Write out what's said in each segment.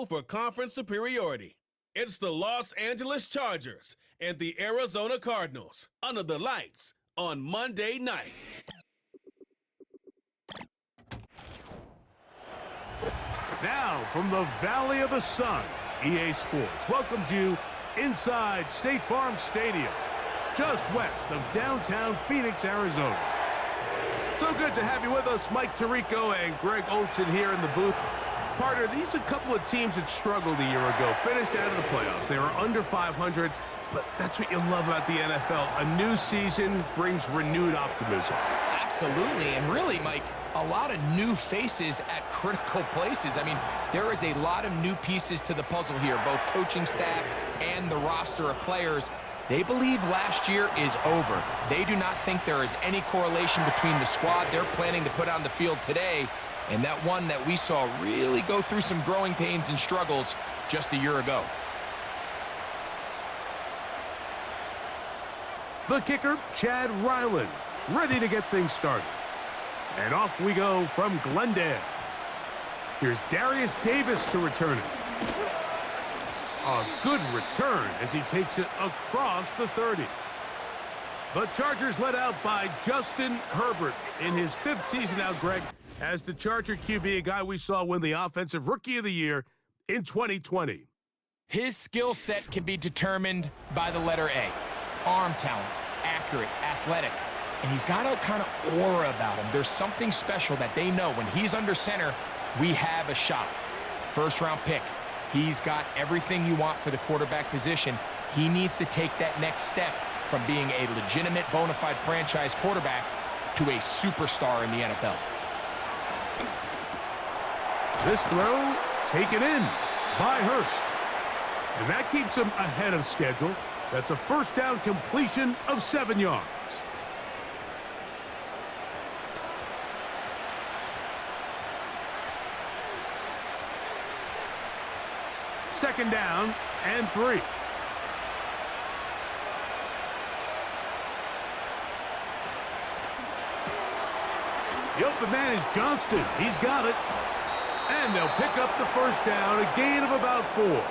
battle for conference superiority. It's the Los Angeles Chargers and the Arizona Cardinals under the lights on Monday night. Now, from the Valley of the Sun, EA Sports welcomes you inside State Farm Stadium, just west of downtown Phoenix, Arizona. So good to have you with us, Mike Tirico and Greg Olson here in the booth. Partner, these are a couple of teams that struggled a year ago, finished out of the playoffs. They were under 500, but that's what you love about the NFL. A new season brings renewed optimism. Absolutely, and really, Mike, a lot of new faces at critical places. I mean, there is a lot of new pieces to the puzzle here, both coaching staff and the roster of players. They believe last year is over. They do not think there is any correlation between the squad they're planning to put on the field today and that one that we saw really go through some growing pains and struggles just a year ago. The kicker, Chad Ryland, ready to get things started. And off we go from Glendale. Here's Darius Davis to return it. A good return as he takes it across the 30. The Chargers led out by Justin Herbert in his 5th season now, Greg, as the Charger QB, a guy we saw win the Offensive Rookie of the Year in 2020. His skill set can be determined by the letter A. Arm talent, accurate, athletic. And he's got a kind of aura about him. There's something special that they know when he's under center, we have a shot. First-round pick. He's got everything you want for the quarterback position. He needs to take that next step from being a legitimate, bona fide franchise quarterback to a superstar in the NFL. This throw taken in by Hurst. And that keeps him ahead of schedule. That's a first down completion of 7 yards. Second down and 3. The open man is Johnston. He's got it. And they'll pick up the first down, a gain of about 4.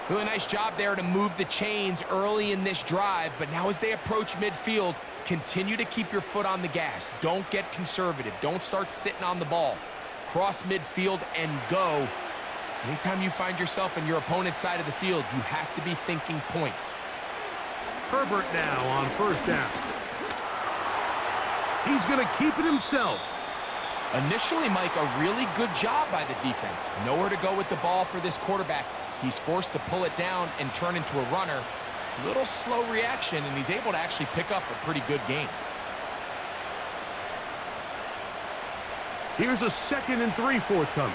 Really nice job there to move the chains early in this drive, but now as they approach midfield, continue to keep your foot on the gas. Don't get conservative. Don't start sitting on the ball. Cross midfield and go. Anytime you find yourself in your opponent's side of the field, you have to be thinking points. Herbert now on first down. He's going to keep it himself. Initially, Mike, a really good job by the defense. Nowhere to go with the ball for this quarterback. He's forced to pull it down and turn into a runner. A little slow reaction, and he's able to actually pick up a pretty good game. Here's a 2nd and 3 forthcoming.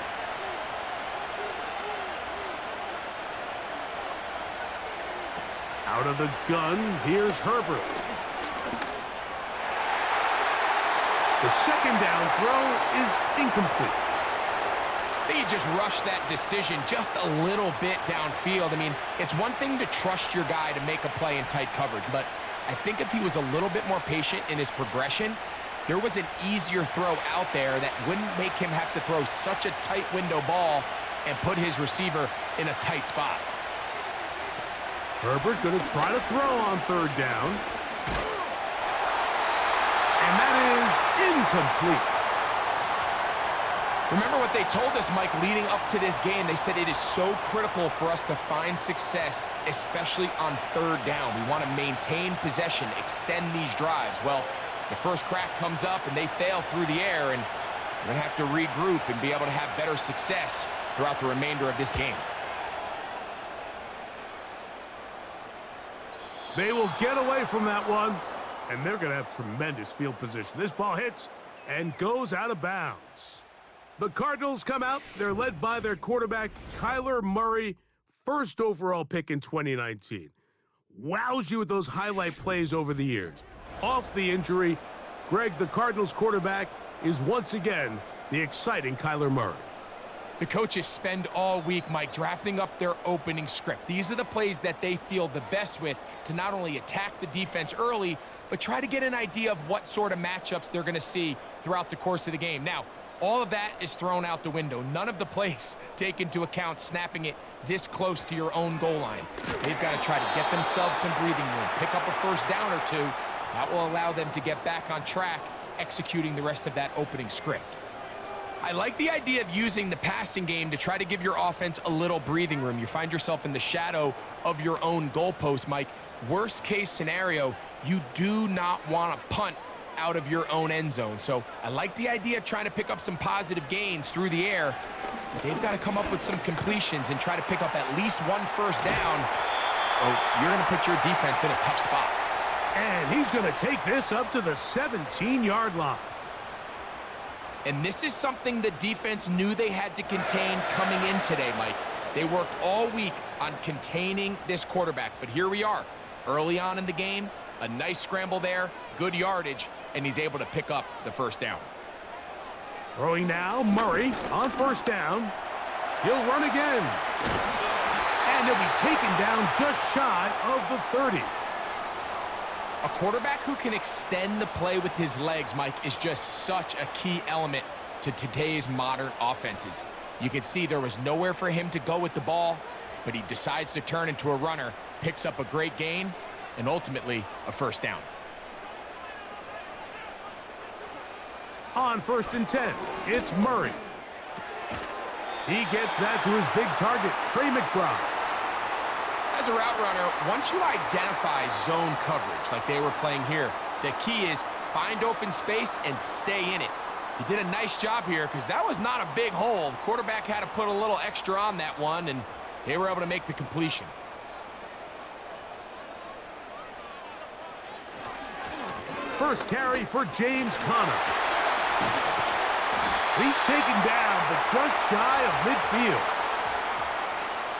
Out of the gun, here's Herbert. The second down throw is incomplete. I think he just rushed that decision just a little bit downfield. I mean, it's one thing to trust your guy to make a play in tight coverage, but I think if he was a little bit more patient in his progression, there was an easier throw out there that wouldn't make him have to throw such a tight window ball and put his receiver in a tight spot. Herbert going to try to throw on third down. And that is incomplete. Remember what they told us, Mike, leading up to this game. They said it is so critical for us to find success, especially on third down. We want to maintain possession, extend these drives. Well, the first crack comes up and they fail through the air, and we're going to have to regroup and be able to have better success throughout the remainder of this game. They will get away from that one, and they're going to have tremendous field position. This ball hits and goes out of bounds. The Cardinals come out. They're led by their quarterback, Kyler Murray, first overall pick in 2019. Wows you with those highlight plays over the years. Off the injury, Greg, the Cardinals quarterback, is once again the exciting Kyler Murray. The coaches spend all week, Mike, drafting up their opening script. These are the plays that they feel the best with to not only attack the defense early, but try to get an idea of what sort of matchups they're going to see throughout the course of the game. Now, All of that is thrown out the window. None of the plays take into account snapping it this close to your own goal line. They've got to try to get themselves some breathing room, pick up a first down or two. That will allow them to get back on track, executing the rest of that opening script. I like the idea of using the passing game to try to give your offense a little breathing room. You find yourself in the shadow of your own goalpost, Mike. Worst case scenario, you do not want to punt out of your own end zone. So I like the idea of trying to pick up some positive gains through the air, but they've got to come up with some completions and try to pick up at least one first down, or you're going to put your defense in a tough spot. And he's going to take this up to the 17-yard line. And this is something the defense knew they had to contain coming in today, Mike. They worked all week on containing this quarterback, but here we are, early on in the game, a nice scramble there, good yardage, and he's able to pick up the first down. Throwing now, Murray on first down. He'll run again. And he'll be taken down just shy of the 30. A quarterback who can extend the play with his legs, Mike, is just such a key element to today's modern offenses. You can see there was nowhere for him to go with the ball, but he decides to turn into a runner, picks up a great gain, and ultimately a first down. On 1st and 10, it's Murray. He gets that to his big target, Trey McBride. As a route runner, once you identify zone coverage like they were playing here, the key is find open space and stay in it. He did a nice job here because that was not a big hole. The quarterback had to put a little extra on that one, and they were able to make the completion. First carry for James Conner. He's taken down, but just shy of midfield.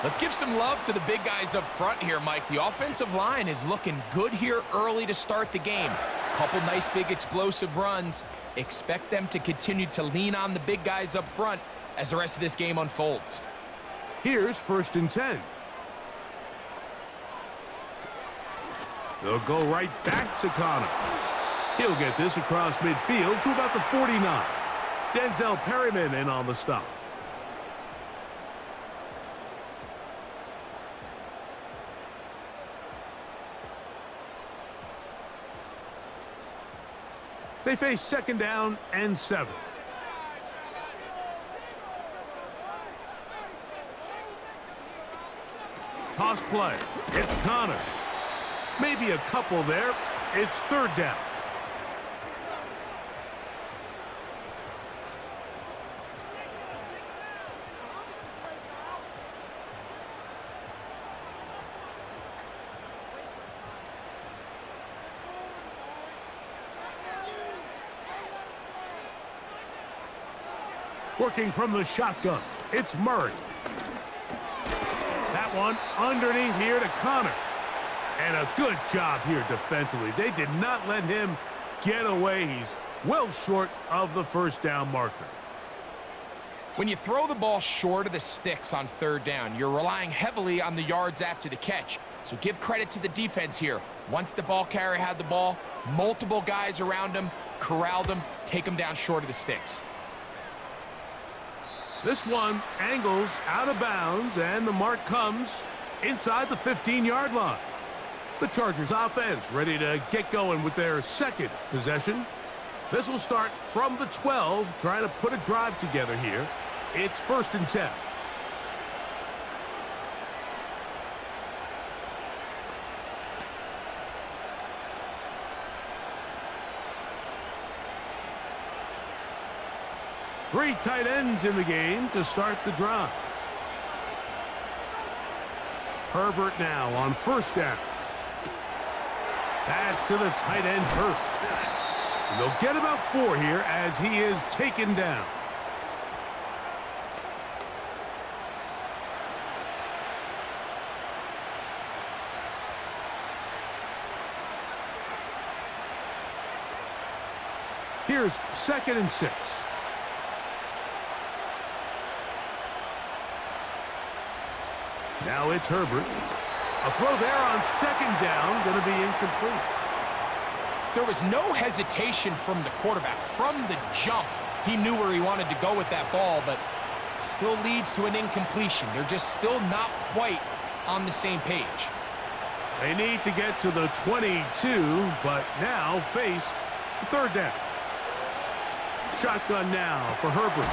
Let's give some love to the big guys up front here, Mike. The offensive line is looking good here early to start the game. Couple nice big explosive runs. Expect them to continue to lean on the big guys up front as the rest of this game unfolds. Here's 1st and 10. They'll go right back to Conner. He'll get this across midfield to about the 49. Denzel Perryman in on the stop. They face 2nd down and 7. Toss play. It's Conner. Maybe a couple there. It's 3rd down. Working from the shotgun, it's Murray. That one underneath here to Conner. And a good job here defensively. They did not let him get away. He's well short of the first down marker. When you throw the ball short of the sticks on 3rd down, you're relying heavily on the yards after the catch. So give credit to the defense here. Once the ball carrier had the ball, multiple guys around him, corralled him, take him down short of the sticks. This one angles out of bounds, and the mark comes inside the 15-yard line. The Chargers offense ready to get going with their 2nd possession. This will start from the 12, trying to put a drive together here. It's 1st and 10. Three tight ends in the game to start the drive. Herbert now on 1st down. Pass to the tight end Hurst. And they'll get about 4 here as he is taken down. Here's 2nd and 6. Now it's Herbert. A throw there on 2nd down, going to be incomplete. There was no hesitation from the quarterback. From the jump, He knew where he wanted to go with that ball, but still leads to an incompletion. They're just still not quite on the same page. They need to get to the 22, but now face third down. Shotgun now for Herbert.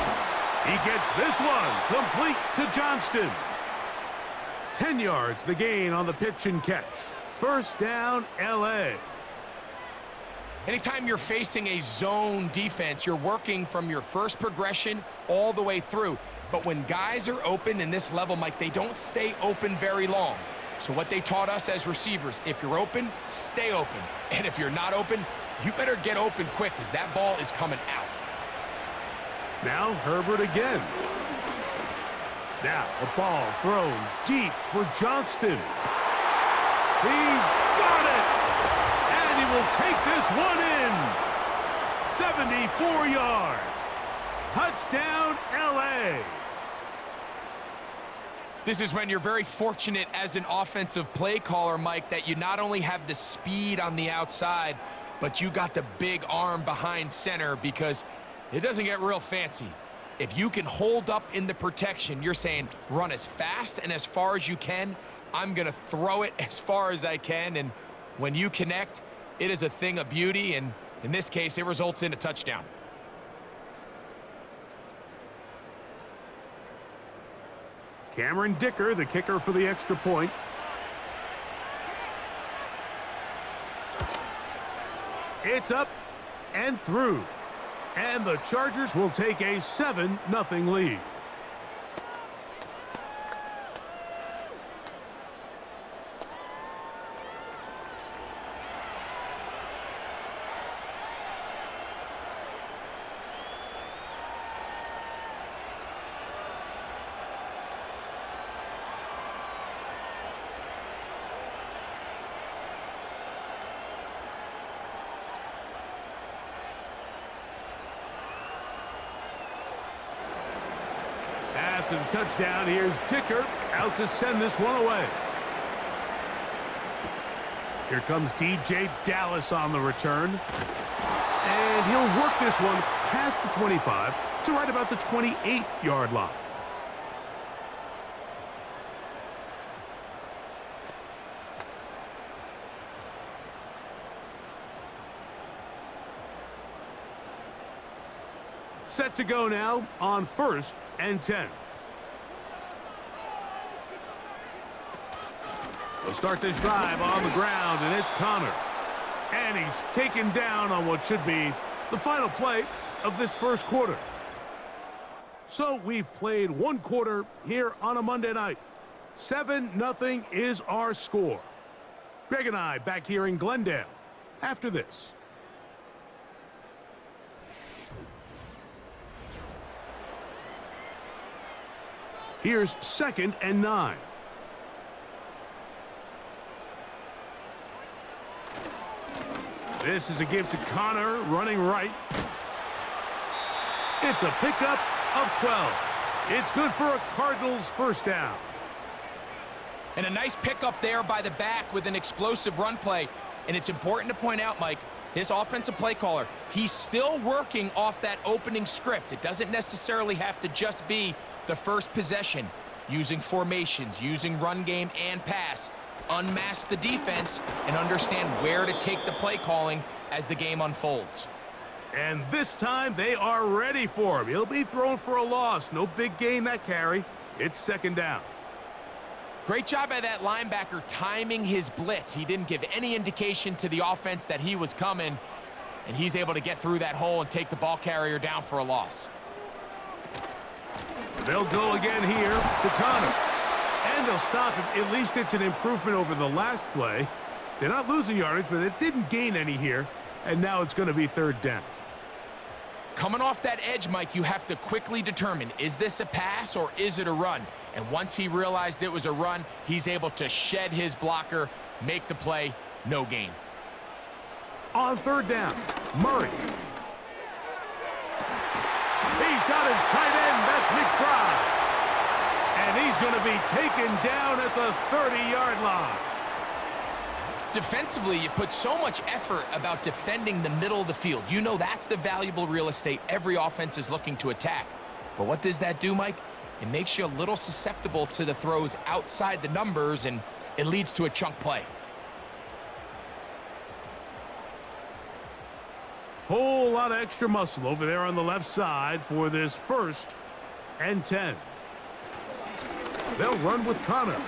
He gets this one complete to Johnston. 10 yards the gain on the pitch and catch. First down, L.A. Anytime you're facing a zone defense, you're working from your first progression all the way through. But when guys are open in this level, Mike, they don't stay open very long. So what they taught us as receivers, if you're open, stay open. And if you're not open, you better get open quick because that ball is coming out. Now Herbert again. Now a ball thrown deep for Johnston. He's got it! And he will take this one in. 74 yards. Touchdown, L.A. This is when you're very fortunate as an offensive play caller, Mike, that you not only have the speed on the outside, but you got the big arm behind center because it doesn't get real fancy. If you can hold up in the protection, you're saying run as fast and as far as you can. I'm going to throw it as far as I can. And when you connect, it is a thing of beauty. And in this case, it results in a touchdown. Cameron Dicker, the kicker for the extra point. It's up and through. And the Chargers will take a 7-0 lead. After the touchdown, here's Dicker out to send this one away. Here comes DJ Dallas on the return. And he'll work this one past the 25 to right about the 28-yard line. Set to go now on 1st and 10. We'll start this drive on the ground, and it's Connor. And he's taken down on what should be the final play of this first quarter. So we've played one quarter here on a Monday night. 7-0 is our score. Greg and I back here in Glendale after this. Here's 2nd and 9. This is a give to Connor, running right. It's a pickup of 12. It's good for a Cardinals first down. And a nice pickup there by the back with an explosive run play. And it's important to point out, Mike, this offensive play caller, he's still working off that opening script. It doesn't necessarily have to just be the first possession. Using formations, using run game and pass. Unmask the defense and understand where to take the play calling as the game unfolds. And this time they are ready for him. He'll be thrown for a loss. No big gain that carry. It's 2nd down. Great job by that linebacker timing his blitz. He didn't give any indication to the offense that he was coming, and he's able to get through that hole and take the ball carrier down for a loss. They'll go again here to Connor. And they'll stop him. At least it's an improvement over the last play. They're not losing yardage, but it didn't gain any here. And now it's going to be 3rd down. Coming off that edge, Mike, you have to quickly determine, is this a pass or is it a run? And once he realized it was a run, he's able to shed his blocker, make the play, no gain. On 3rd down, Murray. He's got his tight end. That's McBride. And he's going to be taken down at the 30-yard line. Defensively, you put so much effort about defending the middle of the field. You know that's the valuable real estate every offense is looking to attack. But what does that do, Mike? It makes you a little susceptible to the throws outside the numbers, and it leads to a chunk play. Whole lot of extra muscle over there on the left side for this 1st and 10. They'll run with Connor.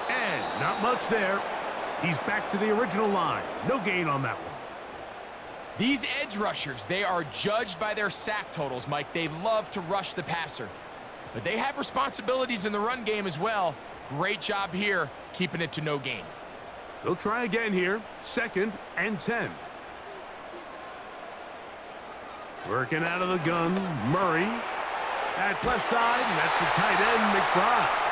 And not much there. He's back to the original line. No gain on that one. These edge rushers, they are judged by their sack totals, Mike. They love to rush the passer. But they have responsibilities in the run game as well. Great job here, keeping it to no gain. They'll try again here. 2nd and 10. Working out of the gun, Murray. That's left side, and that's the tight end, McBride.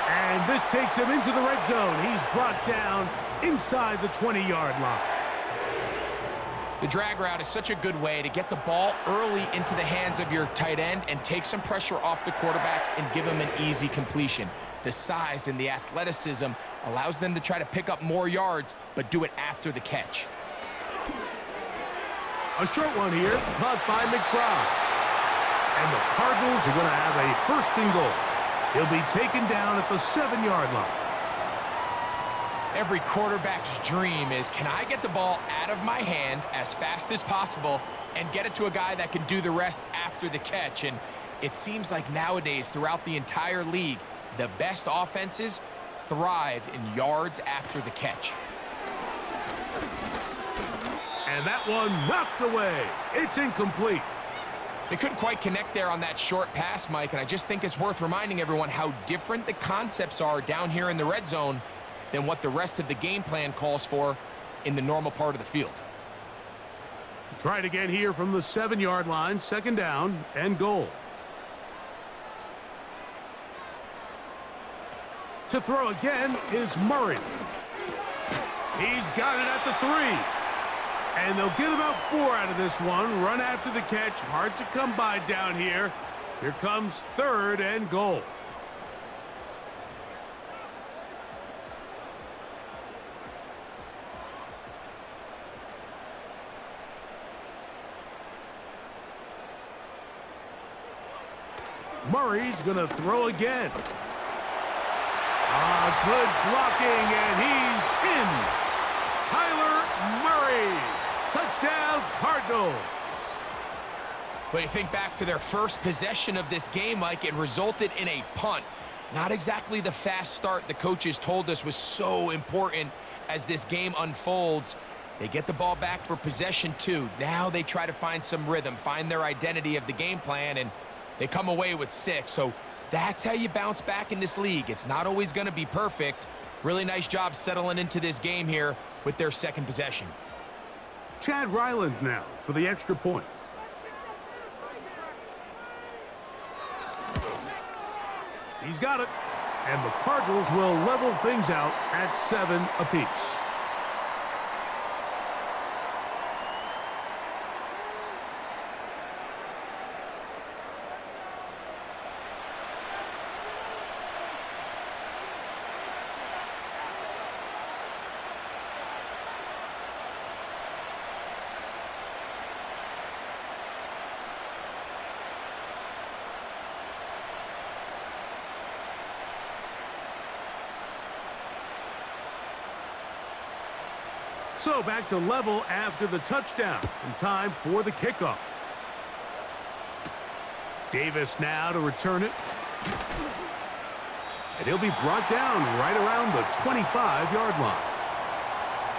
And this takes him into the red zone. He's brought down inside the 20-yard line. The drag route is such a good way to get the ball early into the hands of your tight end and take some pressure off the quarterback and give him an easy completion. The size and the athleticism allows them to try to pick up more yards, but do it after the catch. A short one here, caught by McBride. And the Cardinals are going to have a 1st and goal. He'll be taken down at the 7-yard line. Every quarterback's dream is, can I get the ball out of my hand as fast as possible and get it to a guy that can do the rest after the catch? And it seems like nowadays, throughout the entire league, the best offenses thrive in yards after the catch. And that one knocked away. It's incomplete. They couldn't quite connect there on that short pass, Mike, and I just think it's worth reminding everyone how different the concepts are down here in the red zone than what the rest of the game plan calls for in the normal part of the field. Try it again here from the 7-yard line, 2nd down and goal. To throw again is Murray. He's got it at the 3. And they'll get about 4 out of this one. Run after the catch. Hard to come by down here. Here comes 3rd and goal. Murray's going to throw again. Good blocking, and he's in. Kyler Murray. Touchdown, Cardinals. But you think back to their first possession of this game, Mike, it resulted in a punt. Not exactly the fast start the coaches told us was so important as this game unfolds. They get the ball back for possession 2. Now they try to find some rhythm, find their identity of the game plan, and they come away with 6. So that's how you bounce back in this league. It's not always going to be perfect. Really nice job settling into this game here with their 2nd possession. Chad Ryland now for the extra point. He's got it. And the Cardinals will level things out at 7 apiece. So back to level after the touchdown, and time for the kickoff. Davis now to return it. And he'll be brought down right around the 25-yard line.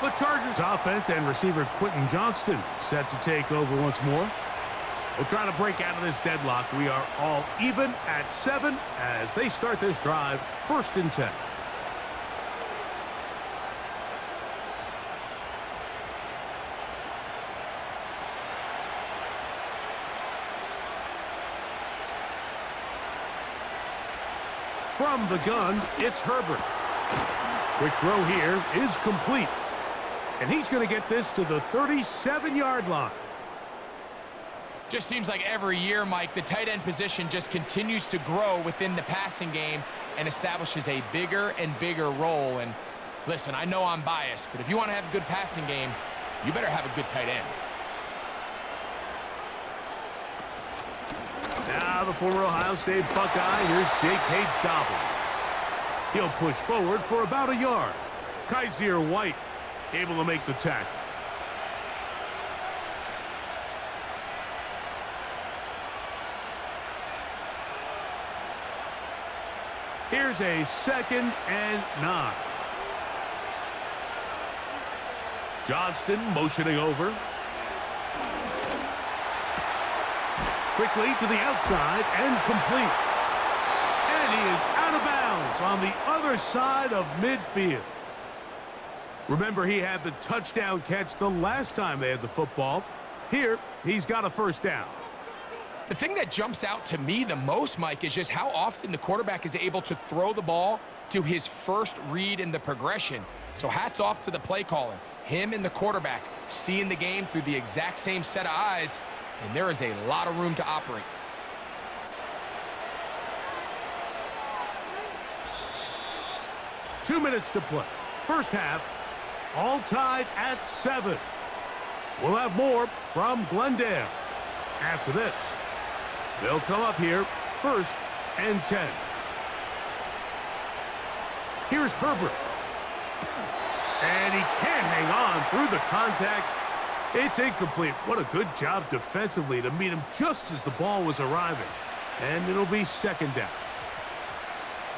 The Chargers offense and receiver Quentin Johnston set to take over once more. They'll try to break out of this deadlock. We are all even at 7 as they start this drive, 1st and 10. From the gun, it's Herbert. Quick throw here is complete. And he's going to get this to the 37-yard line. Just seems like every year, Mike, the tight end position just continues to grow within the passing game and establishes a bigger and bigger role. And Listen, I know I'm biased, but if you want to have a good passing game, you better have a good tight end. Now the former Ohio State Buckeye, here's J.K. Dobbins. He'll push forward for about a yard. Kaiser White able to make the tackle. Here's a 2nd and 9. Johnston motioning over. Quickly to the outside and complete. And he is out of bounds on the other side of midfield. Remember, he had the touchdown catch the last time they had the football. Here, he's got a first down. The thing that jumps out to me the most, Mike, is just how often the quarterback is able to throw the ball to his first read in the progression. So hats off to the play caller. Him and the quarterback seeing the game through the exact same set of eyes, and there is a lot of room to operate. Two minutes to play. First half, all tied at 7. We'll have more from Glendale after this. They'll come up here, 1st and 10. Here's Herbert. And he can't hang on through the contact. It's incomplete. What a good job defensively to meet him just as the ball was arriving. And it'll be 2nd down.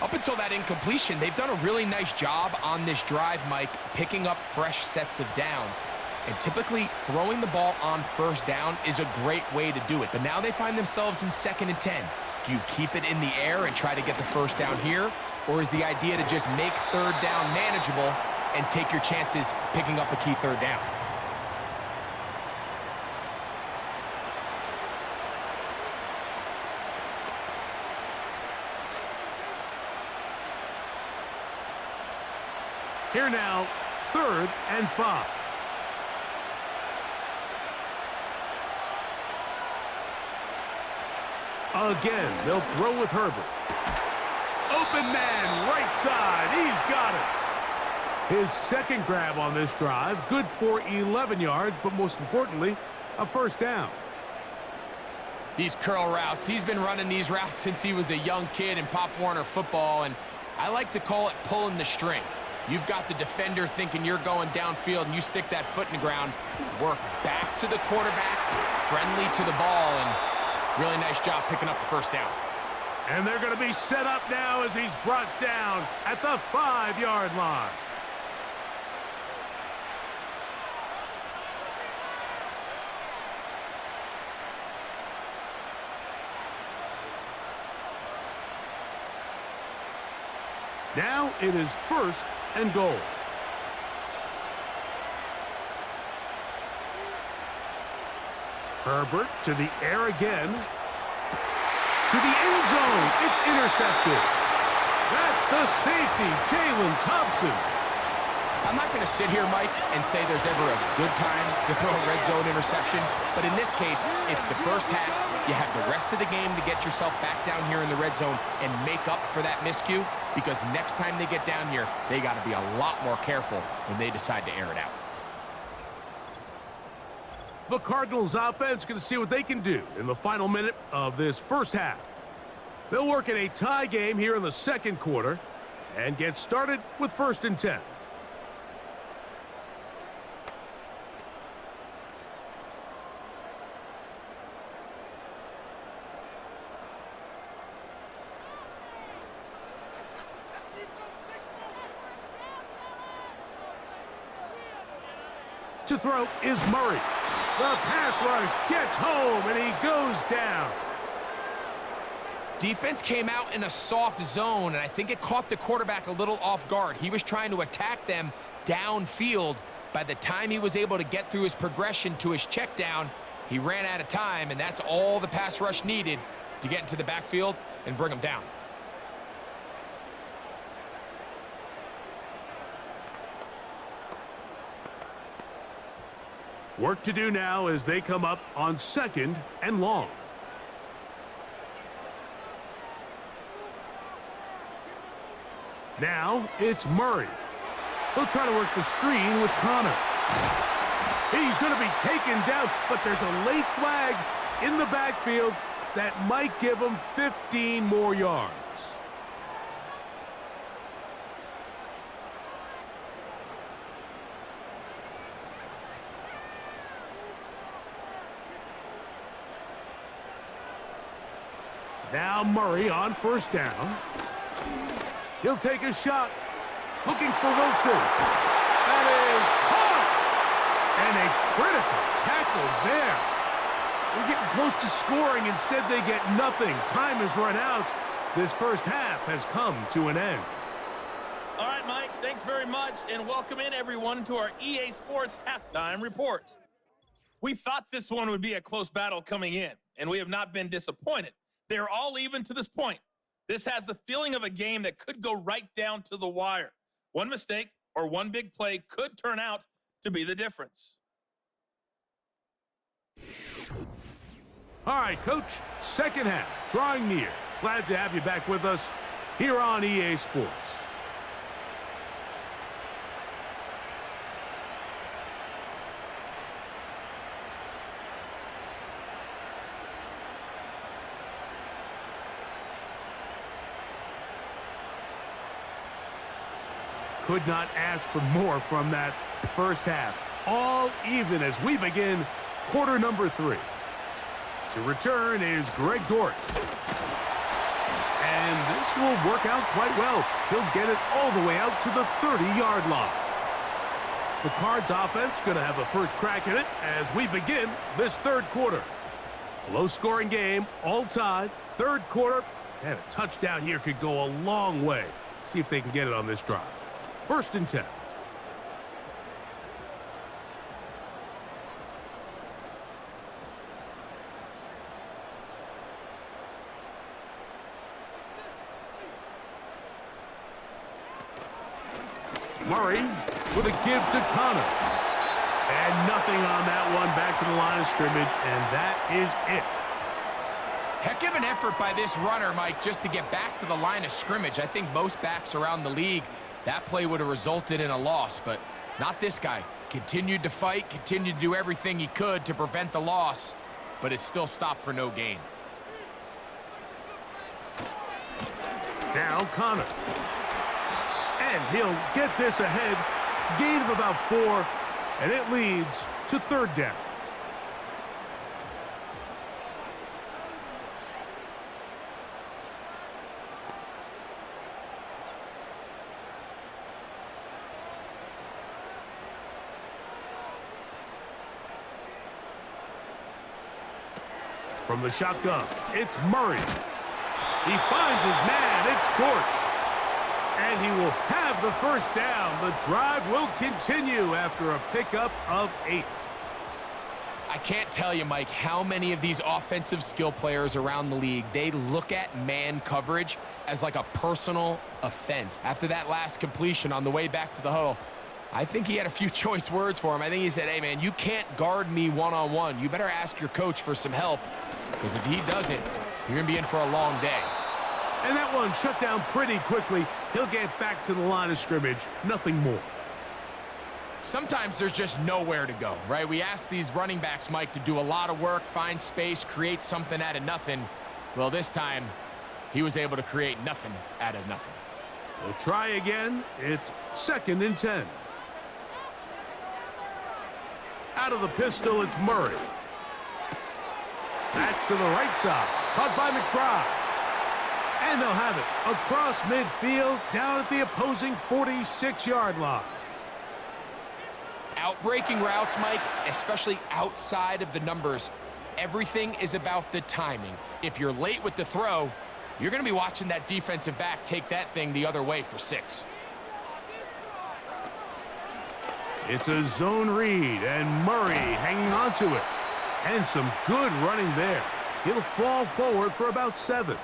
Up until that incompletion, they've done a really nice job on this drive, Mike, picking up fresh sets of downs. And typically, throwing the ball on 1st down is a great way to do it. But now they find themselves in 2nd and 10. Do you keep it in the air and try to get the 1st down here? Or is the idea to just make 3rd down manageable and take your chances picking up a key 3rd down? Here now, 3rd and 5. Again, they'll throw with Herbert. Open man, right side. He's got it. His 2nd grab on this drive, good for 11 yards, but most importantly, a 1st down. These curl routes, he's been running these routes since he was a young kid in Pop Warner football, and I like to call it pulling the string. You've got the defender thinking you're going downfield, and you stick that foot in the ground, work back to the quarterback, friendly to the ball, and really nice job picking up the 1st down. And they're going to be set up now as he's brought down at the 5-yard line. Now it is 1st and goal. Herbert to the air again. To the end zone. It's intercepted. That's the safety, Jalen Thompson. I'm not going to sit here, Mike, and say there's ever a good time to throw a red zone interception, but in this case, it's the 1st half. You have the rest of the game to get yourself back down here in the red zone and make up for that miscue, because next time they get down here, they got to be a lot more careful when they decide to air it out. The Cardinals offense going to see what they can do in the final minute of this 1st half. They'll work in a tie game here in the 2nd quarter and get started with 1st and 10. To throw is Murray. The pass rush gets home, and he goes down. Defense came out in a soft zone, and I think it caught the quarterback a little off guard. He was trying to attack them downfield. By the time he was able to get through his progression to his check down, he ran out of time, and that's all the pass rush needed to get into the backfield and bring him down. Work to do now as they come up on 2nd and long. Now it's Murray. He'll try to work the screen with Connor. He's going to be taken down, but there's a late flag in the backfield that might give him 15 more yards. Now Murray on first down. He'll take a shot, looking for Wilson. That is caught! And a critical tackle there. They're getting close to scoring. Instead, they get nothing. Time has run out. This first half has come to an end. All right, Mike, thanks very much, and welcome in, everyone, to our EA Sports Halftime Report. We thought this one would be a close battle coming in, and we have not been disappointed. They're all even to this point. This has the feeling of a game that could go right down to the wire. One mistake or one big play could turn out to be the difference. All right, Coach, second half, drawing near. Glad to have you back with us here on EA Sports. Could not ask for more from that first half. All even as we begin quarter number 3. To return is Greg Dortch. And this will work out quite well. He'll get it all the way out to the 30-yard line. The Cards offense going to have a first crack at it as we begin this third quarter. A low-scoring game, all tied, third quarter, and a touchdown here could go a long way. See if they can get it on this drive. First and 10. Murray with a give to Connor. And nothing on that one. Back to the line of scrimmage, and that is it. Heck of an effort by this runner, Mike, just to get back to the line of scrimmage. I think most backs around the league, that play would have resulted in a loss, but not this guy. Continued to fight, continued to do everything he could to prevent the loss, but it still stopped for no gain. Now Connor. And he'll get this ahead. Gain of about 4, and it leads to third down. From the shotgun, it's Murray. He finds his man. It's Dortch. And he will have the first down. The drive will continue after a pickup of 8. I can't tell you, Mike, how many of these offensive skill players around the league, they look at man coverage as like a personal offense. After that last completion on the way back to the huddle, I think he had a few choice words for him. I think he said, hey, man, you can't guard me one-on-one. You better ask your coach for some help, because if he doesn't, you're going to be in for a long day. And that one shut down pretty quickly. He'll get back to the line of scrimmage. Nothing more. Sometimes there's just nowhere to go, right? We ask these running backs, Mike, to do a lot of work, find space, create something out of nothing. Well, this time, he was able to create nothing out of nothing. We'll try again. It's second and 10. Out of the pistol, it's Murray. That's to the right side. Caught by McBride. And they'll have it across midfield, down at the opposing 46-yard line. Outbreaking routes, Mike, especially outside of the numbers, everything is about the timing. If you're late with the throw, you're going to be watching that defensive back take that thing the other way for 6. It's a zone read, and Murray hanging on to it. And some good running there. He'll fall forward for about 7.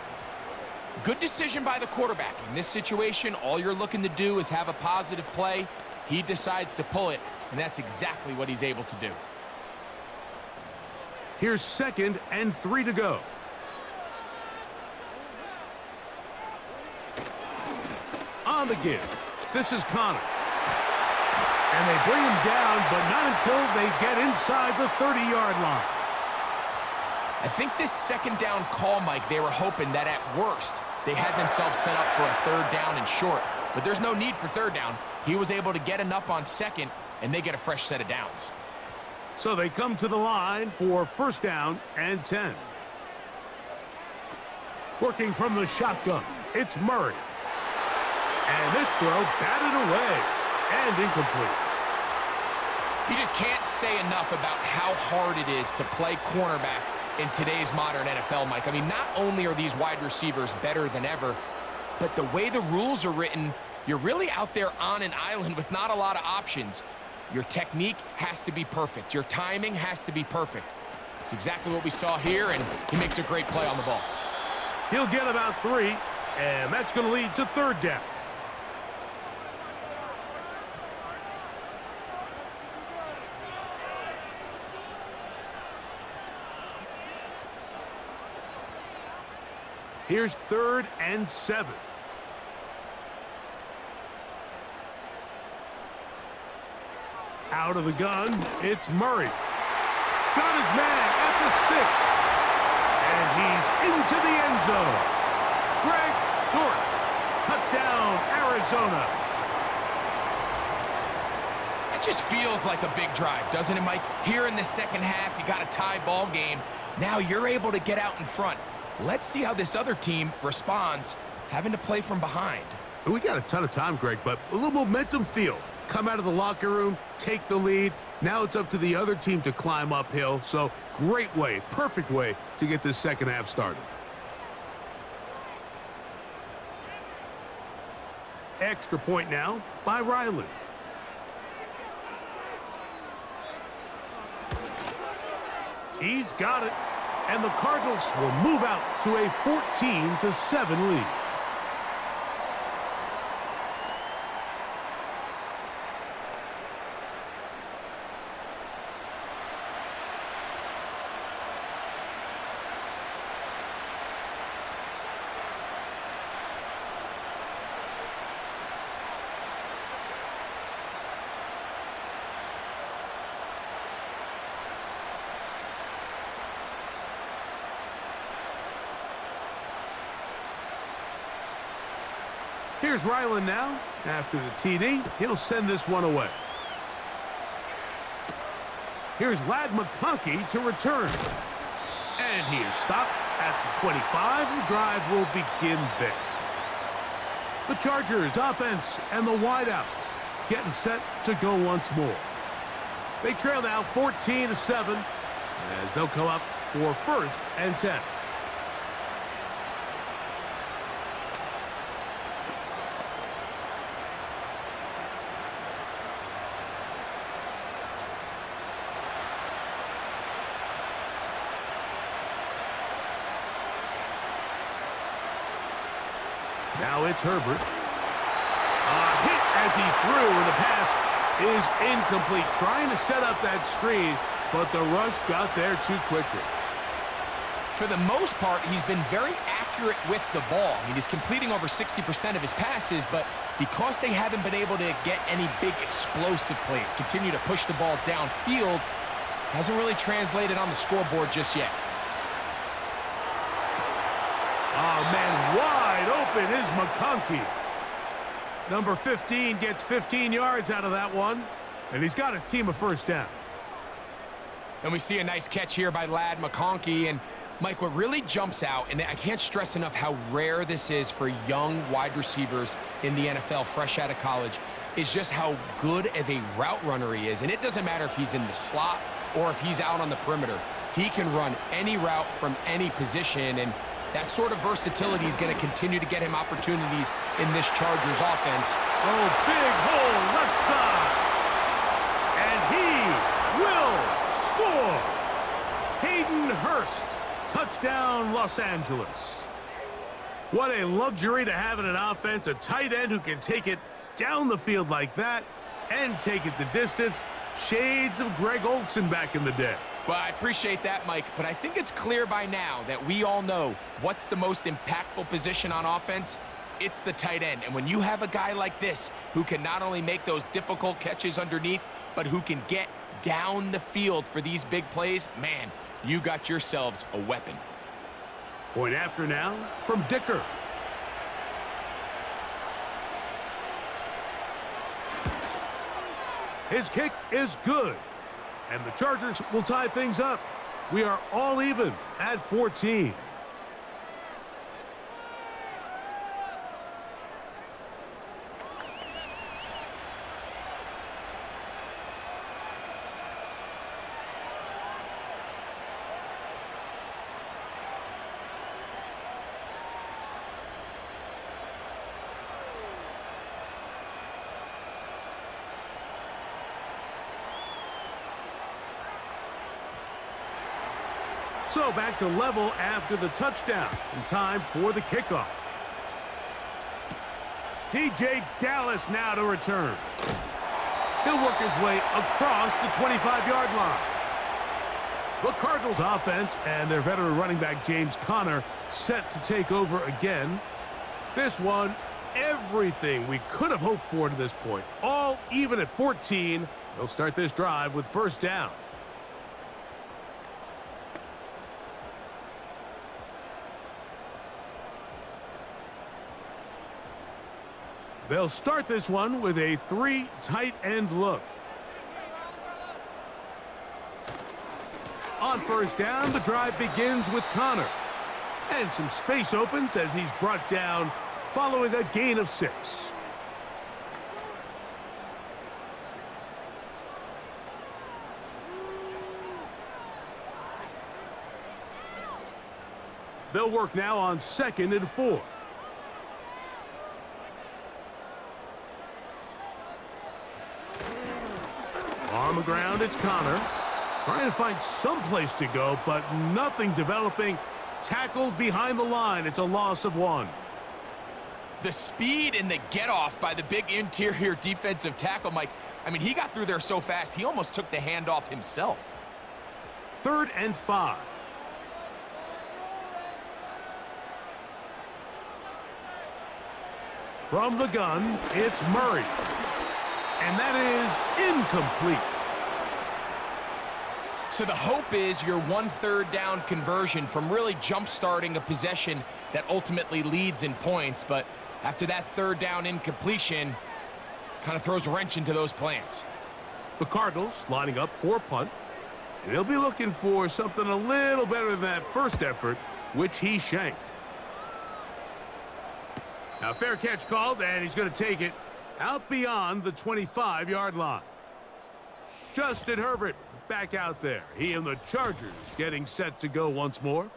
Good decision by the quarterback. In this situation, all you're looking to do is have a positive play. He decides to pull it, and that's exactly what he's able to do. Here's second and 3 to go. On the give. This is Connor. And they bring him down, but not until they get inside the 30-yard line. I think this second down call, Mike, they were hoping that at worst they had themselves set up for a third down and short. But there's no need for third down. He was able to get enough on second, and they get a fresh set of downs. So they come to the line for first down and 10. Working from the shotgun, it's Murray. And this throw batted away and incomplete. You just can't say enough about how hard it is to play cornerback in today's modern NFL, Mike. I mean, not only are these wide receivers better than ever, but the way the rules are written, you're really out there on an island with not a lot of options. Your technique has to be perfect. Your timing has to be perfect. It's exactly what we saw here, and he makes a great play on the ball. He'll get about 3, and that's going to lead to third down. Here's 3rd and 7. Out of the gun, it's Murray. Got his man at the 6. And he's into the end zone. Greg Dortch, touchdown, Arizona. That just feels like a big drive, doesn't it, Mike? Here in the second half, you got a tie ball game. Now you're able to get out in front. Let's see how this other team responds, having to play from behind. We got a ton of time, Greg, but a little momentum feel. Come out of the locker room, take the lead. Now it's up to the other team to climb uphill. So great way, perfect way to get this second half started. Extra point now by Ryland. He's got it. And the Cardinals will move out to a 14-7 lead. Here's Ryland now. After the TD, he'll send this one away. Here's Ladd McConkey to return. And he is stopped at the 25. The drive will begin there. The Chargers offense and the wideout getting set to go once more. They trail now 14-7 as they'll come up for first and 10. Now it's Herbert. A hit as he threw, and the pass is incomplete. Trying to set up that screen, but the rush got there too quickly. For the most part, he's been very accurate with the ball. I mean, he's completing over 60% of his passes, but because they haven't been able to get any big explosive plays, continue to push the ball downfield, hasn't really translated on the scoreboard just yet. Oh, man, wide open is McConkey. Number 15 gets 15 yards out of that one, and he's got his team a first down. And we see a nice catch here by Ladd McConkey. And, Mike, what really jumps out, and I can't stress enough how rare this is for young wide receivers in the NFL fresh out of college, is just how good of a route runner he is. And it doesn't matter if he's in the slot or if he's out on the perimeter. He can run any route from any position, and that sort of versatility is going to continue to get him opportunities in this Chargers offense. Oh, big hole left side. And he will score. Hayden Hurst, touchdown Los Angeles. What a luxury to have in an offense, a tight end who can take it down the field like that and take it the distance. Shades of Greg Olsen back in the day. Well, I appreciate that, Mike, but I think it's clear by now that we all know what's the most impactful position on offense. It's the tight end. And when you have a guy like this who can not only make those difficult catches underneath, but who can get down the field for these big plays, man, you got yourselves a weapon. Point after now from Dicker. His kick is good. And the Chargers will tie things up. We are all even at 14. So back to level after the touchdown. And time for the kickoff. DJ Dallas now to return. He'll work his way across the 25-yard line. The Cardinals offense and their veteran running back James Conner set to take over again. This one, everything we could have hoped for to this point. All even at 14. They'll start this drive with first down. They'll start this one with a 3 tight end look. On first down, the drive begins with Conner. And some space opens as he's brought down following a gain of 6. They'll work now on 2nd and 4. On the ground, it's Conner. Trying to find some place to go, but nothing developing. Tackled behind the line. It's a loss of 1. The speed and the get-off by the big interior defensive tackle, Mike. I mean, he got through there so fast, he almost took the handoff himself. 3rd and 5. From the gun, it's Murray. And that is incomplete. So the hope is your 1/3 down conversion from really jump-starting a possession that ultimately leads in points. But after that 3rd down incompletion, kind of throws a wrench into those plans. The Cardinals lining up for a punt. And they'll be looking for something a little better than that first effort, which he shanked. Now fair catch called, and he's going to take it out beyond the 25-yard line. Justin Herbert back out there. He and the Chargers getting set to go once more.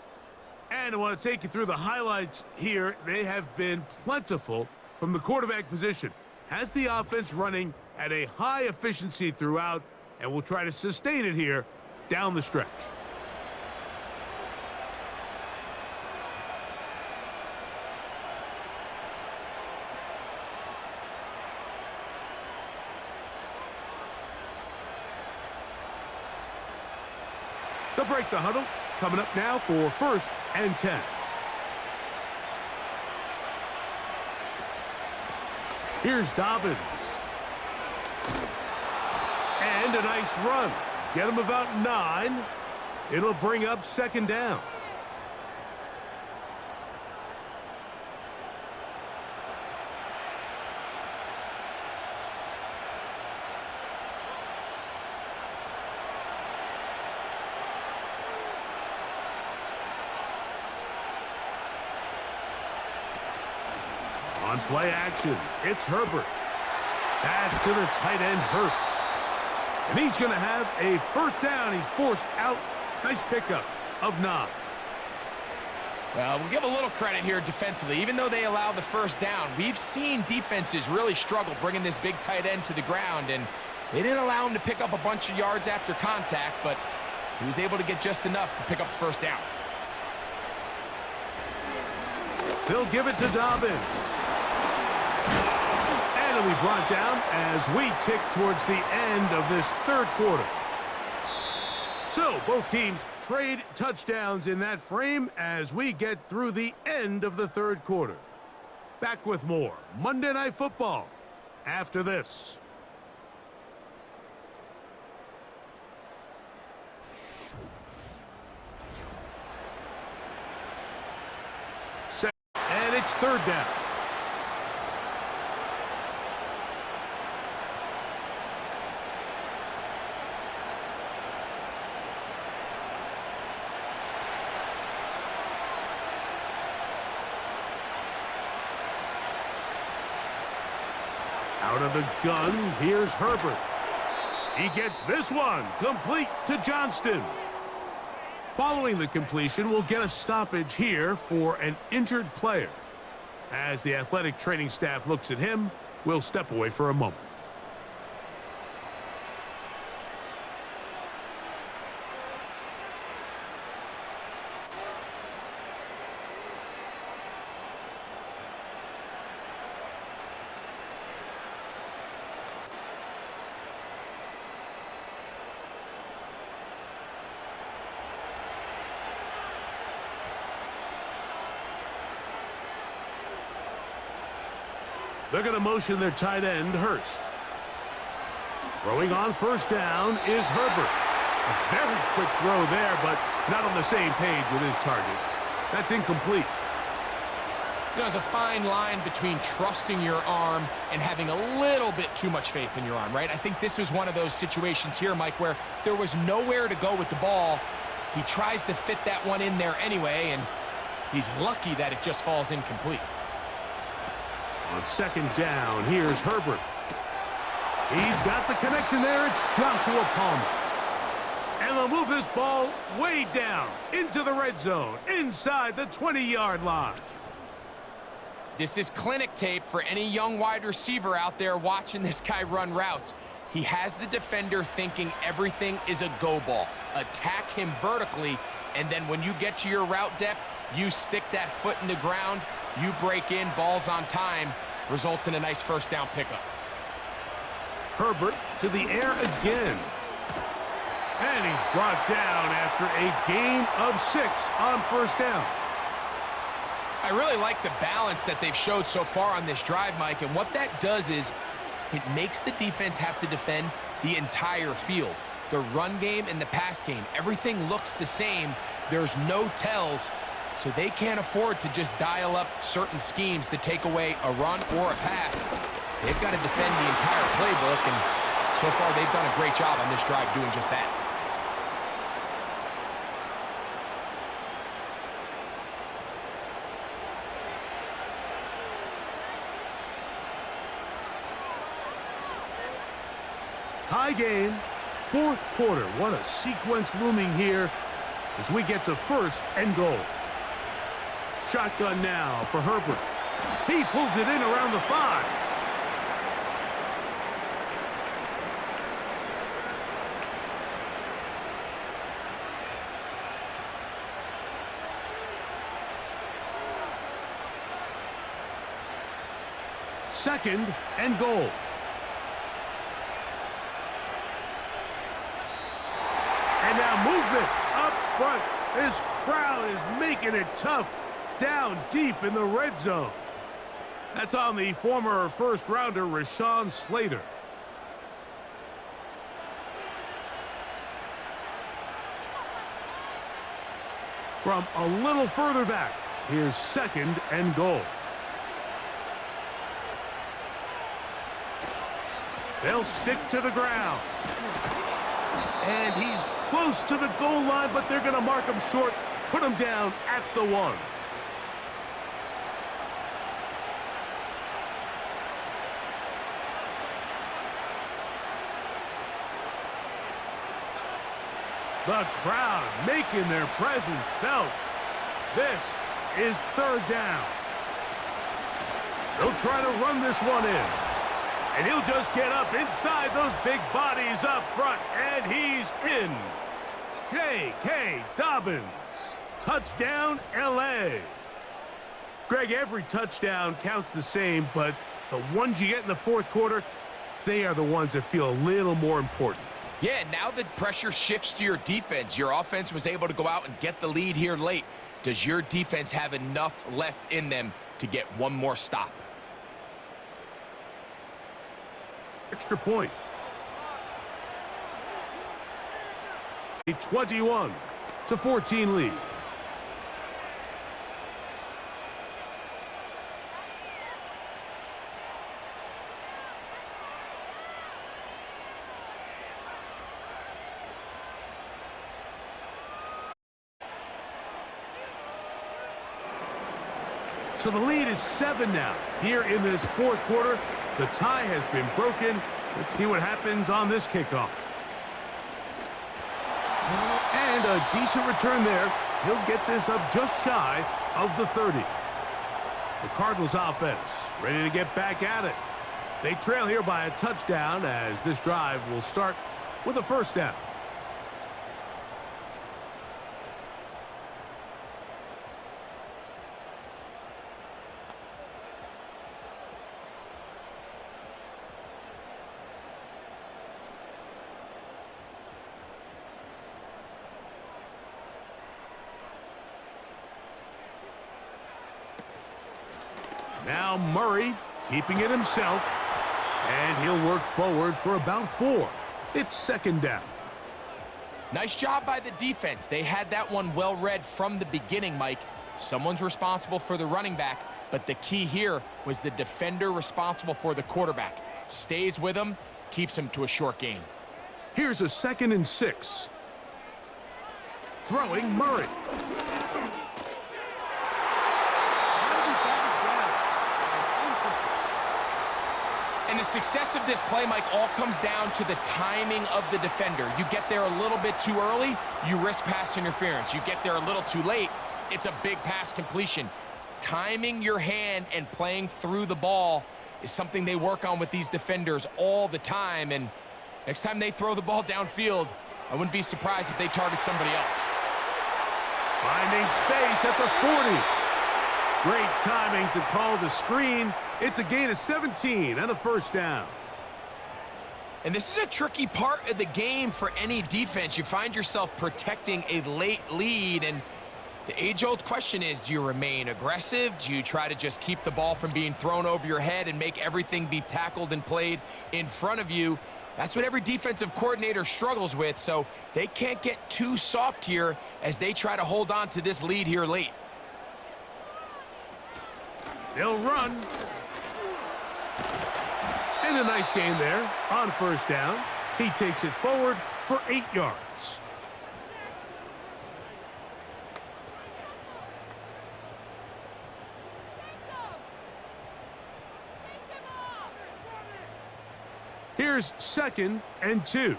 And I want to take you through the highlights here. They have been plentiful from the quarterback position. Has the offense running at a high efficiency throughout, and will try to sustain it here down the stretch. They'll break the huddle. Coming up now for 1st and 10. Here's Dobbins. And a nice run. Get him about 9. It'll bring up 2nd down. On play action, it's Herbert. That's to the tight end, Hurst. And he's going to have a first down. He's forced out. Nice pickup of 9. Well, we'll give a little credit here defensively. Even though they allowed the first down, we've seen defenses really struggle bringing this big tight end to the ground, and they didn't allow him to pick up a bunch of yards after contact, but he was able to get just enough to pick up the first down. They'll give it to Dobbins. And it'll be brought down as we tick towards the end of this 3rd quarter. So both teams trade touchdowns in that frame as we get through the end of the 3rd quarter. Back with more Monday Night Football after this. And it's third down. Out of the gun, here's Herbert. He gets this one complete to Johnston. Following the completion, we'll get a stoppage here for an injured player. As the athletic training staff looks at him, we'll step away for a moment. They're going to motion their tight end, Hurst. Throwing on first down is Herbert. A very quick throw there, but not on the same page with his target. That's incomplete. There's a fine line between trusting your arm and having a little bit too much faith in your arm, right? I think this was one of those situations here, Mike, where there was nowhere to go with the ball. He tries to fit that one in there anyway, and he's lucky that it just falls incomplete. On second down, here's Herbert. He's got the connection there. It's Joshua Palmer. And they'll move this ball way down into the red zone, inside the 20-yard line. This is clinic tape for any young wide receiver out there watching this guy run routes. He has the defender thinking everything is a go ball. Attack him vertically, and then when you get to your route depth, you stick that foot in the ground, you break in, balls on time, results in a nice first down pickup. Herbert to the air again. And he's brought down after a gain of 6 on first down. I really like the balance that they've showed so far on this drive, Mike, and what that does is it makes the defense have to defend the entire field. The run game and the pass game, everything looks the same. There's no tells. So they can't afford to just dial up certain schemes to take away a run or a pass. They've got to defend the entire playbook, and so far they've done a great job on this drive doing just that. Tie game, fourth quarter. What a sequence looming here as we get to first and goal. Shotgun now for Herbert. He pulls it in around the 5. Second and goal. And now movement up front. This crowd is making it tough down deep in the red zone. That's on the former first-rounder, Rashawn Slater. From a little further back, here's second and goal. They'll stick to the ground. And he's close to the goal line, but they're going to mark him short, put him down at the 1. The crowd making their presence felt. This is third down. They'll try to run this one in. And he'll just get up inside those big bodies up front, and he's in. J.K. Dobbins. Touchdown, L.A. Greg, every touchdown counts the same, but the ones you get in the fourth quarter, they are the ones that feel a little more important. Yeah, now the pressure shifts to your defense. Your offense was able to go out and get the lead here late. Does your defense have enough left in them to get one more stop. Extra point. A 21-14 lead. So the lead is 7 now. Here in this fourth quarter, the tie has been broken. Let's see what happens on this kickoff. And a decent return there. He'll get this up just shy of the 30. The Cardinals offense ready to get back at it. They trail here by a touchdown as this drive will start with a first down. Now Murray keeping it himself, and he'll work forward for about 4. It's second down. Nice job by the defense. They had that one well read from the beginning, Mike. Someone's responsible for the running back, but the key here was the defender responsible for the quarterback. Stays with him, keeps him to a short gain. Here's a 2nd and 6. Throwing Murray. And the success of this play, Mike, all comes down to the timing of the defender. You get there a little bit too early, you risk pass interference. You get there a little too late, it's a big pass completion. Timing your hand and playing through the ball is something they work on with these defenders all the time. And next time they throw the ball downfield, I wouldn't be surprised if they target somebody else. Finding space at the 40. Great timing to call the screen. It's a gain of 17 and a first down. And this is a tricky part of the game for any defense. You find yourself protecting a late lead, and the age-old question is, do you remain aggressive? Do you try to just keep the ball from being thrown over your head and make everything be tackled and played in front of you? That's what every defensive coordinator struggles with, so they can't get too soft here as they try to hold on to this lead here late. They'll run. And a nice gain there on first down. He takes it forward for 8 yards. Here's 2nd and 2.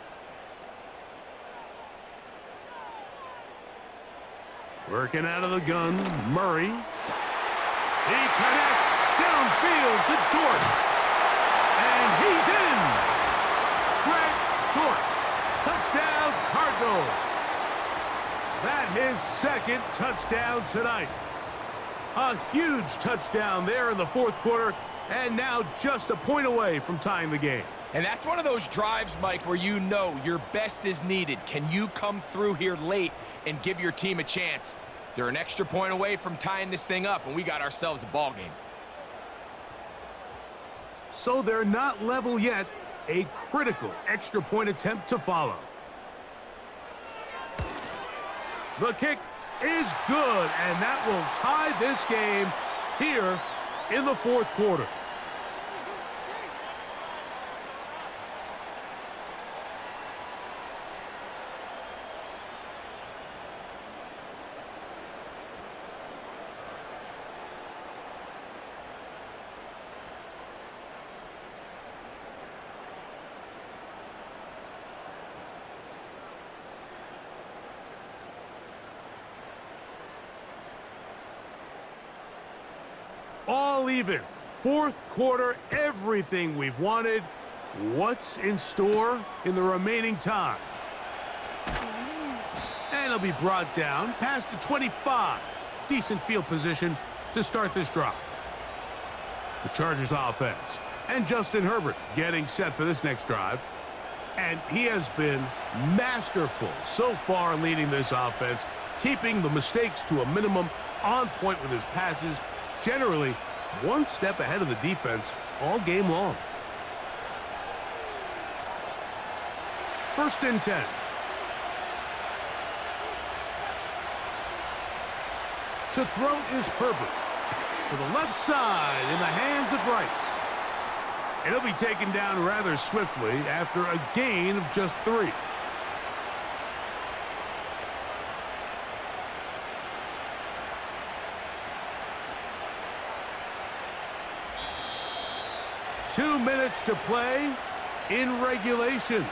Working out of the gun, Murray. He connects downfield to Dortch. And he's in. Greg Dortch. Touchdown, Cardinals. That his 2nd touchdown tonight. A huge touchdown there in the fourth quarter, and now just a point away from tying the game. And that's one of those drives, Mike, where you know your best is needed. Can you come through here late and give your team a chance? They're an extra point away from tying this thing up, and we got ourselves a ball game. So they're not level yet. A critical extra point attempt to follow. The kick is good, and that will tie this game here in the fourth quarter. All even. Fourth quarter, everything we've wanted. What's in store in the remaining time? And it'll be brought down past the 25. Decent field position to start this drive. The Chargers offense and Justin Herbert getting set for this next drive. And he has been masterful so far leading this offense, keeping the mistakes to a minimum, on point with his passes, generally one step ahead of the defense all game long. 1st and 10. To throw is Herbert. To the left side in the hands of Rice. And he'll be taken down rather swiftly after a gain of just 3. Two minutes to play in regulation.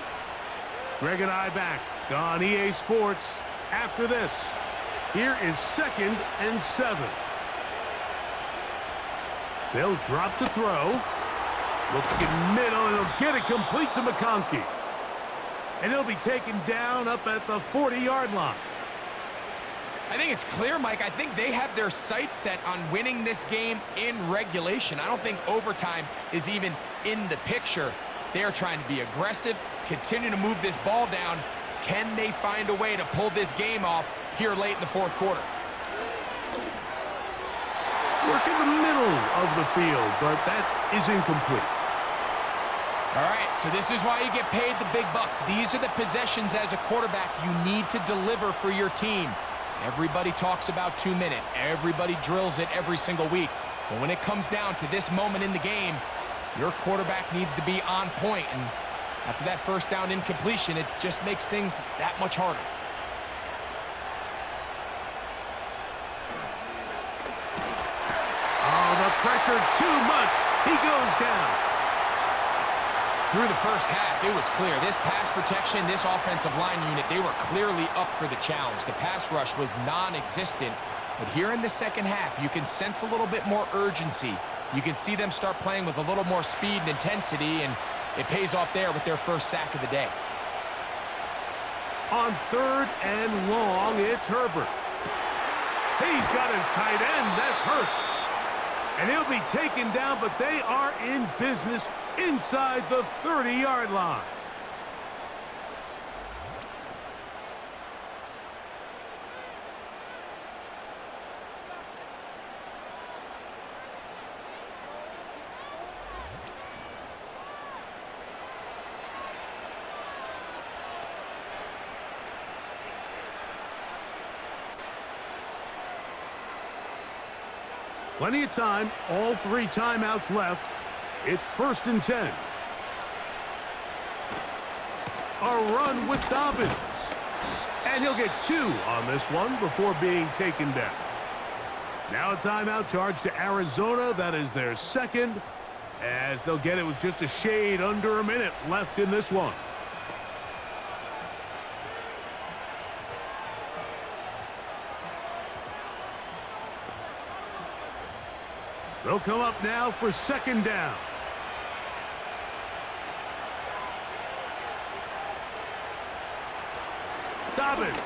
Greg and I back on EA Sports after this. Here is 2nd and 7. They'll drop to throw. Looking middle, and he'll get it complete to McConkey. And he'll be taken down up at the 40-yard line. I think it's clear, Mike. I think they have their sights set on winning this game in regulation. I don't think overtime is even in the picture. They are trying to be aggressive, continue to move this ball down. Can they find a way to pull this game off here late in the 4th quarter? Work in the middle of the field, but that is incomplete. All right, so this is why you get paid the big bucks. These are the possessions as a quarterback you need to deliver for your team. Everybody talks about 2 minute. Everybody drills it every single week. But when it comes down to this moment in the game, your quarterback needs to be on point. And after that 1st down incompletion, it just makes things that much harder. Oh, the pressure too much. He goes down. Through the 1st half, it was clear. This pass protection, this offensive line unit, they were clearly up for the challenge. The pass rush was non-existent. But here in the 2nd half, you can sense a little bit more urgency. You can see them start playing with a little more speed and intensity, and it pays off there with their 1st sack of the day. On 3rd and long, it's Herbert. He's got his tight end. That's Hurst. And he'll be taken down, but they are in business inside the 30-yard line. Plenty of time, all 3 timeouts left. It's 1st and 10. A run with Dobbins. And he'll get 2 on this one before being taken down. Now a timeout charge to Arizona. That is their 2nd, as they'll get it with just a shade under a minute left in this one. They'll come up now for 2nd down. Dobbins.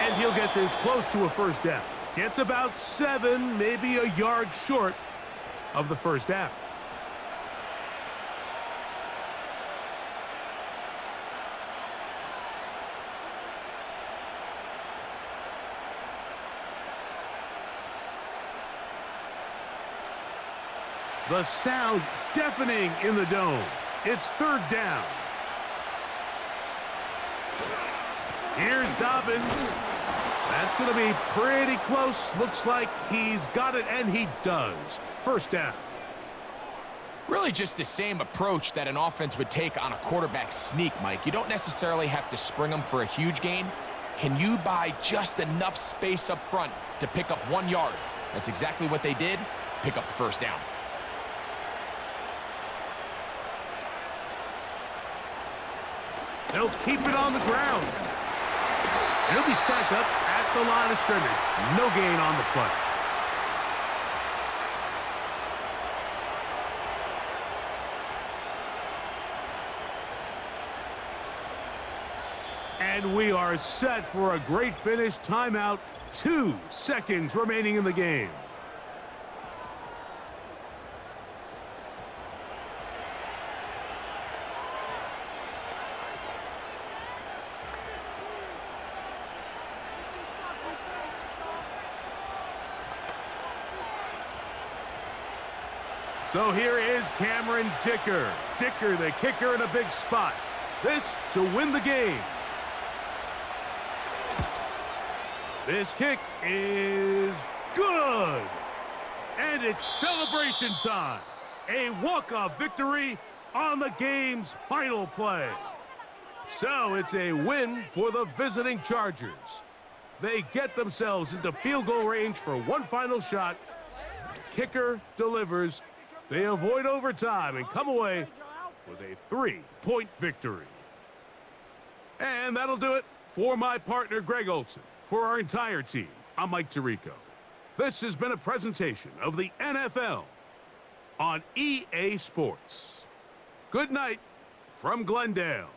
And he'll get this close to a 1st down. Gets about 7, maybe a yard short of the 1st down. The sound deafening in the dome. It's 3rd down. Here's Dobbins. That's going to be pretty close. Looks like he's got it, and he does. 1st down. Really just the same approach that an offense would take on a quarterback sneak, Mike. You don't necessarily have to spring them for a huge gain. Can you buy just enough space up front to pick up 1 yard? That's exactly what they did. Pick up the 1st down. They'll keep it on the ground. And he'll be stacked up at the line of scrimmage. No gain on the play. And we are set for a great finish. Timeout. 2 seconds remaining in the game. So here is Cameron Dicker. Dicker, the kicker, in a big spot. This to win the game. This kick is good. And it's celebration time. A walk-off victory on the game's final play. So it's a win for the visiting Chargers. They get themselves into field goal range for one final shot. Kicker delivers. They avoid overtime and come away with a 3-point victory. And that'll do it for my partner, Greg Olson. For our entire team, I'm Mike Tirico. This has been a presentation of the NFL on EA Sports. Good night from Glendale.